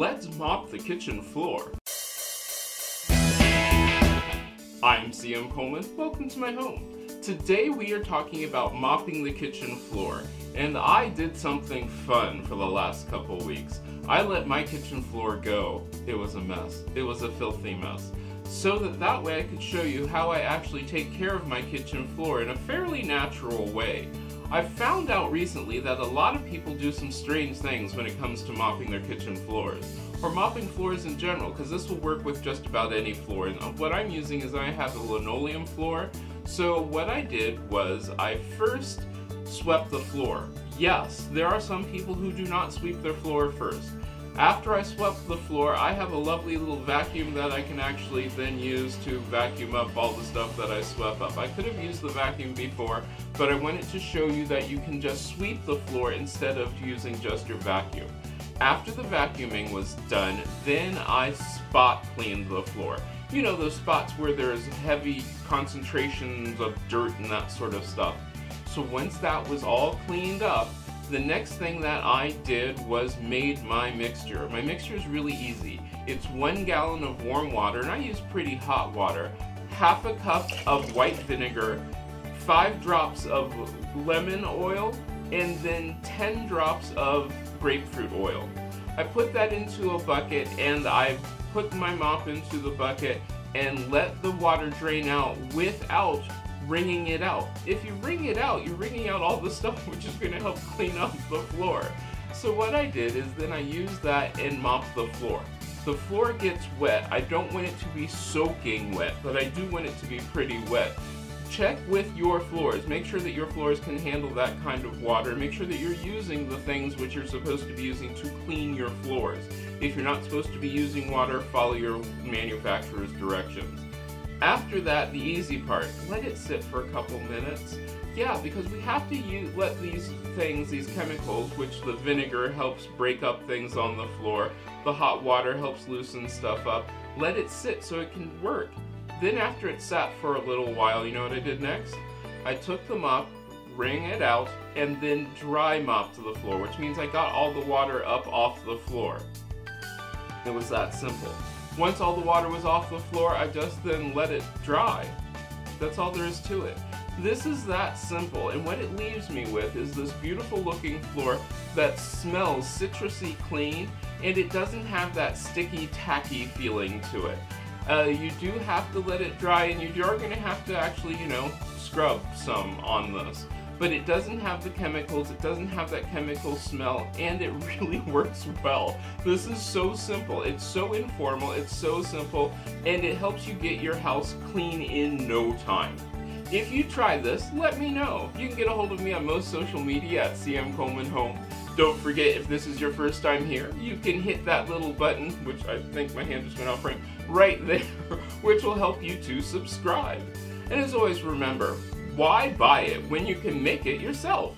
let's mop the kitchen floor. I'm CM Coleman, welcome to my home. Today we are talking about mopping the kitchen floor, and I did something fun for the last couple weeks. I let my kitchen floor go. It was a mess. It was a filthy mess. So that way I could show you how I actually take care of my kitchen floor in a fairly natural way. I've found out recently that a lot of people do some strange things when it comes to mopping their kitchen floors, or mopping floors in general, because this will work with just about any floor. And what I'm using is I have a linoleum floor. So what I did was I first swept the floor. Yes, there are some people who do not sweep their floor first. After I swept the floor, I have a lovely little vacuum that I can actually then use to vacuum up all the stuff that I swept up. I could have used the vacuum before, but I wanted to show you that you can just sweep the floor instead of using just your vacuum. After the vacuuming was done, then I spot cleaned the floor. You know, those spots where there's heavy concentrations of dirt and that sort of stuff. So once that was all cleaned up, the next thing that I did was made my mixture. My mixture is really easy. It's 1 gallon of warm water, and I use pretty hot water, half a cup of white vinegar, 5 drops of lemon oil, and then 10 drops of grapefruit oil. I put that into a bucket, and I put my mop into the bucket and let the water drain out without wringing it out. If you wring it out, you're wringing out all the stuff which is going to help clean up the floor. So what I did is then I used that and mopped the floor. The floor gets wet. I don't want it to be soaking wet, but I do want it to be pretty wet. Check with your floors. Make sure that your floors can handle that kind of water. Make sure that you're using the things which you're supposed to be using to clean your floors. If you're not supposed to be using water, follow your manufacturer's directions. After that, the easy part, let it sit for a couple minutes. Yeah, because we have to let these things, these chemicals, which the vinegar helps break up things on the floor, the hot water helps loosen stuff up, let it sit so it can work. Then after it sat for a little while, you know what I did next? I took the mop, wring it out, and then dry mopped the floor, which means I got all the water up off the floor. It was that simple. Once all the water was off the floor, I just then let it dry. That's all there is to it. This is that simple, and what it leaves me with is this beautiful looking floor that smells citrusy clean, and it doesn't have that sticky, tacky feeling to it. You do have to let it dry, and you are going to have to actually, you know, scrub some on this. But it doesn't have the chemicals, it doesn't have that chemical smell, and it really works well. This is so simple, it's so informal, it's so simple, and it helps you get your house clean in no time. If you try this, let me know. You can get a hold of me on most social media at CM Coleman Home. Don't forget, if this is your first time here, you can hit that little button, which I think my hand just went off frame, right there, which will help you to subscribe. And as always, remember, why buy it when you can make it yourself?